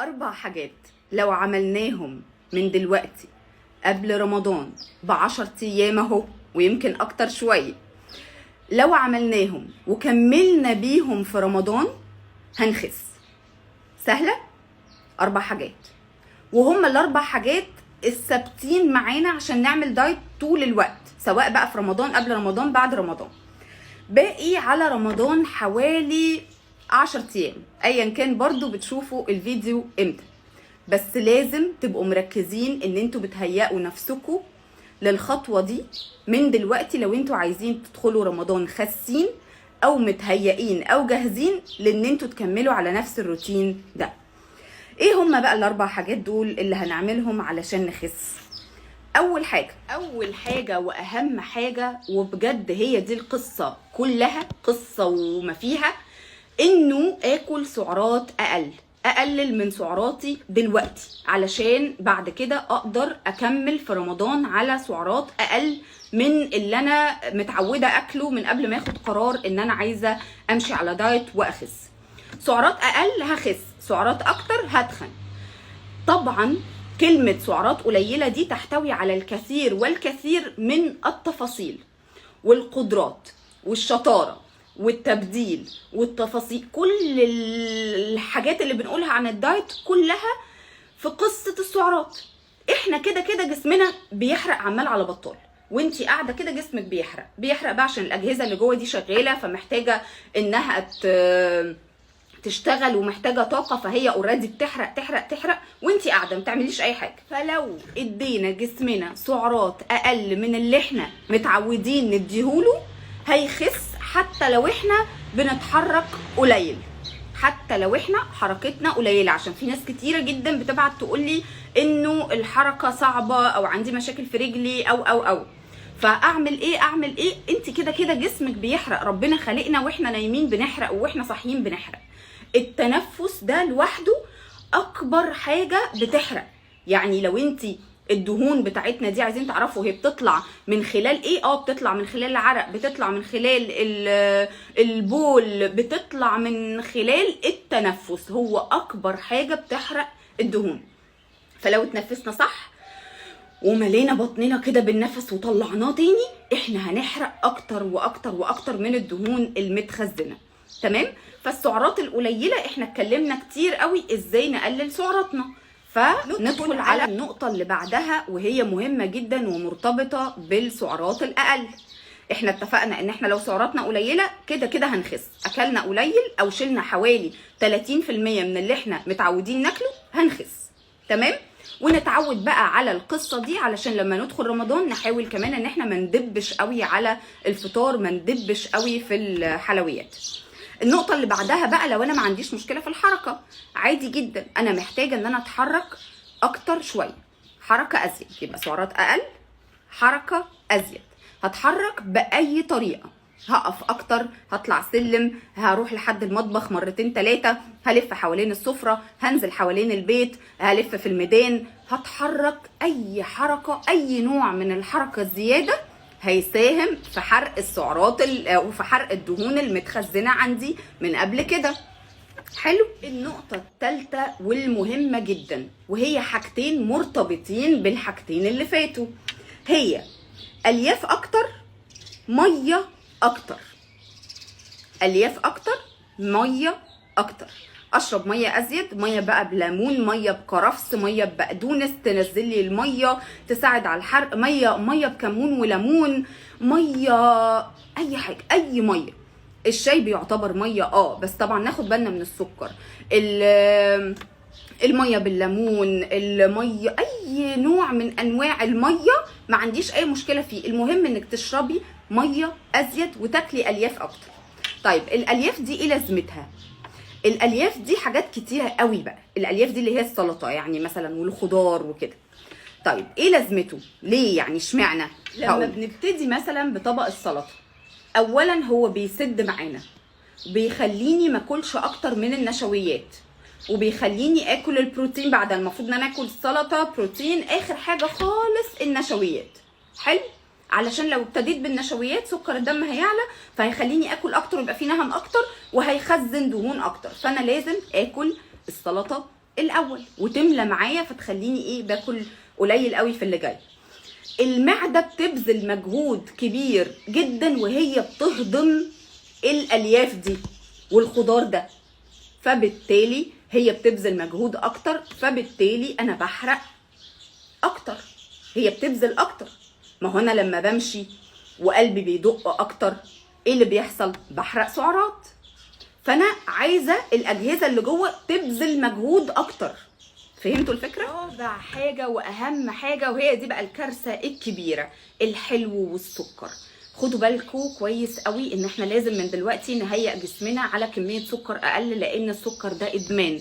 4 حاجات لو عملناهم من دلوقتي قبل رمضان ب10 ايام اهو، ويمكن اكتر شوية، لو عملناهم وكملنا بيهم في رمضان هنخس. سهلة. 4 حاجات، وهم ال4 حاجات الثابتين معانا عشان نعمل دايت طول الوقت، سواء بقى في رمضان، قبل رمضان، بعد رمضان. باقي على رمضان حوالي 10 ايام، ايا كان برضو بتشوفوا الفيديو امتى، بس لازم تبقوا مركزين ان انتوا بتهيئوا نفسكم للخطوة دي من دلوقتي لو انتوا عايزين تدخلوا رمضان خاسين او متهيئين او جاهزين لان انتوا تكملوا على نفس الروتين ده. ايه هما بقى ال4 حاجات دول اللي هنعملهم علشان نخس؟ اول حاجة واهم حاجة، وبجد هي دي القصة كلها، قصة وما فيها، انه اكل سعرات اقلل من سعراتي دلوقتي علشان بعد كده اقدر اكمل في رمضان على سعرات اقل من اللي انا متعودة اكله من قبل ما اخد قرار ان انا عايزة امشي على دايت واخس. سعرات اقل هخس، سعرات اكتر هتخن. طبعا كلمة سعرات قليلة دي تحتوي على الكثير والكثير من التفاصيل والقدرات والشطارة والتبديل والتفاصيل، كل الحاجات اللي بنقولها عن الدايت كلها في قصة السعرات. احنا كده كده جسمنا بيحرق عمال على بطال، وانتي قاعدة كده جسمك بيحرق بقى عشان الأجهزة اللي جوه دي شغالة، فمحتاجة انها تشتغل ومحتاجه طاقه، فهي اوريدي بتحرق وانتي قاعده ما بتعمليش اي حاجه. فلو ادينا جسمنا سعرات اقل من اللي احنا متعودين نديهوله هيخس، حتى لو احنا بنتحرك قليل، حتى لو احنا حركتنا قليله. عشان في ناس كتيره جدا بتبعت تقولي انه الحركه صعبه او عندي مشاكل في رجلي او فاعمل ايه؟ انت كده كده جسمك بيحرق، ربنا خلقنا واحنا نايمين بنحرق واحنا صاحيين بنحرق. التنفس ده لوحده اكبر حاجه بتحرق. يعني لو انت الدهون بتاعتنا دي عايزين تعرفوا هي بتطلع من خلال ايه، بتطلع من خلال العرق، بتطلع من خلال البول، بتطلع من خلال التنفس، هو اكبر حاجه بتحرق الدهون. فلو اتنفسنا صح وملينا بطننا كده بالنفس وطلعناه تاني، احنا هنحرق اكتر واكتر واكتر من الدهون المتخزنه. تمام؟ فالسعرات القليله احنا اتكلمنا كتير قوي ازاي نقلل سعراتنا، فندخل على النقطه اللي بعدها وهي مهمه جدا ومرتبطه بالسعرات الاقل. احنا اتفقنا ان احنا لو سعراتنا قليله كده كده هنخس، اكلنا قليل او شلنا حوالي 30% من اللي احنا متعودين ناكله هنخس. تمام؟ ونتعود بقى على القصه دي علشان لما ندخل رمضان نحاول كمان ان احنا ما ندبش قوي على الفطار، ما ندبش قوي في الحلويات. النقطه اللي بعدها بقى، لو انا ما عنديش مشكله في الحركه، عادي جدا انا محتاجه ان انا اتحرك اكتر شويه، حركه ازيد، يبقى سعرات اقل، حركه ازيد. هتحرك باي طريقه، هقف اكتر، هطلع سلم، هروح لحد المطبخ 2 3 مرات، هلف حوالين السفرة، هنزل حوالين البيت، هلف في الميدان، هتحرك. اي حركة، اي نوع من الحركة الزيادة هيساهم في حرق السعرات وفي حرق الدهون المتخزنة عندي من قبل كده. حلو. النقطة الثالثة والمهمة جدا، وهي حاجتين مرتبطين بالحاجتين اللي فاتوا، هي الياف اكتر، ميه اكتر. الياف اكتر، ميه اكتر. اشرب ميه ازيد، ميه بقى بليمون، ميه بكرفس، ميه ببقدونس تنزل لي الميه تساعد على الحرق، ميه بكمون وليمون، ميه اي حاجه، اي ميه. الشاي بيعتبر ميه بس طبعا ناخد بالنا من السكر. الميه بالليمون، الميه، اي نوع من انواع الميه ما عنديش اي مشكله فيه، المهم انك تشربي ميه ازيد وتاكلي الياف اكتر. طيب الالياف دي ايه لازمتها؟ الالياف دي حاجات كتيره قوي بقى. الالياف دي اللي هي السلطه يعني مثلا والخضار وكده. طيب ايه لازمته؟ ليه يعني؟ اشمعنى؟ لما بنبتدي مثلا بطبق السلطه، اولا هو بيسد معانا، بيخليني ما اكلش اكتر من النشويات، وبيخليني اكل البروتين بعد. المفروض ان انا اكل السلطه بروتين، اخر حاجه خالص النشويات. حلو؟ علشان لو ابتديت بالنشويات سكر الدم هيعلى، فهيخليني اكل اكتر ويبقى في نهم اكتر وهيخزن دهون اكتر. فانا لازم اكل السلطه الاول وتملى معايا، فتخليني ايه باكل قليل قوي في اللي جاي. المعده بتبذل مجهود كبير جدا وهي بتهضم الالياف دي والخضار ده، فبالتالي هي بتبذل مجهود اكتر، فبالتالي انا بحرق اكتر. هي بتبذل اكتر، ما هو انا لما بمشي وقلبي بيدق اكتر ايه اللي بيحصل؟ بحرق سعرات. فانا عايزه الاجهزه اللي جوه تبذل مجهود اكتر. فهمتوا الفكره؟ رابع حاجه واهم حاجه، وهي دي بقى الكارثه الكبيره، الحلو والسكر. خدوا بالكم كويس قوي ان احنا لازم من دلوقتي نهيئ جسمنا على كميه سكر اقل، لان السكر ده ادمان.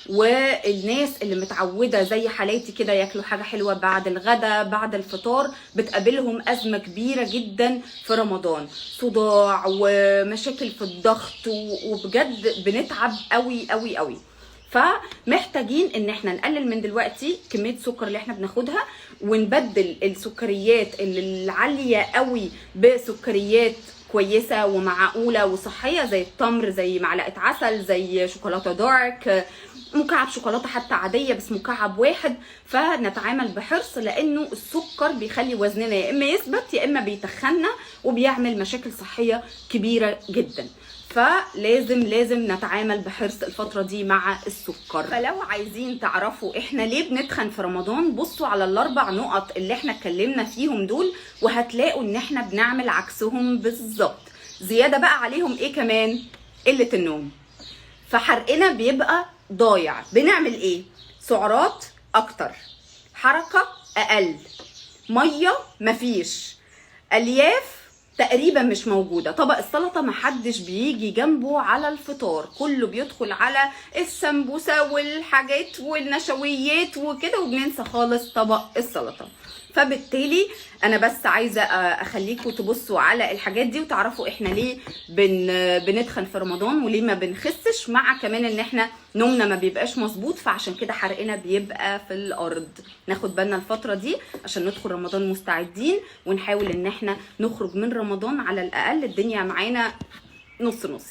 والناس اللي متعوده زي حالاتي كده ياكلوا حاجه حلوه بعد الغدا بعد الفطار، بتقابلهم ازمه كبيره جدا في رمضان، صداع ومشاكل في الضغط، وبجد بنتعب قوي قوي قوي. فمحتاجين ان احنا نقلل من دلوقتي كميه السكر اللي احنا بناخدها، ونبدل السكريات اللي العاليه قوي بسكريات كويسه ومعقوله وصحيه، زي التمر، زي معلقه عسل، زي شوكولاته دارك، مكعب شوكولاته حتى عاديه بس مكعب واحد. فنتعامل بحرص، لانه السكر بيخلي وزننا يا اما يثبت يا اما بيتخننا وبيعمل مشاكل صحيه كبيره جدا. فلازم نتعامل بحرص الفترة دي مع السكر. فلو عايزين تعرفوا احنا ليه بنتخن في رمضان، بصوا على الاربع نقط اللي احنا اتكلمنا فيهم دول، وهتلاقوا ان احنا بنعمل عكسهم بالظبط. زيادة بقى عليهم ايه كمان؟ قلة النوم. فحرقنا بيبقى ضايع. بنعمل ايه؟ سعرات اكتر، حركة اقل، مية مفيش، الياف تقريبا مش موجوده. طبق السلطه محدش بيجي جنبه على الفطار، كله بيدخل على السمبوسه والحاجات والنشويات وكده، وبننسى خالص طبق السلطه. فبالتالي انا بس عايزه اخليكم تبصوا على الحاجات دي وتعرفوا احنا ليه بنتخن في رمضان وليه ما بنخسش، مع كمان ان احنا نومنا ما بيبقاش مظبوط، فعشان كده حرقنا بيبقى في الارض. ناخد بالنا الفتره دي عشان ندخل رمضان مستعدين، ونحاول ان احنا نخرج من رمضان على الاقل الدنيا معانا نص نص.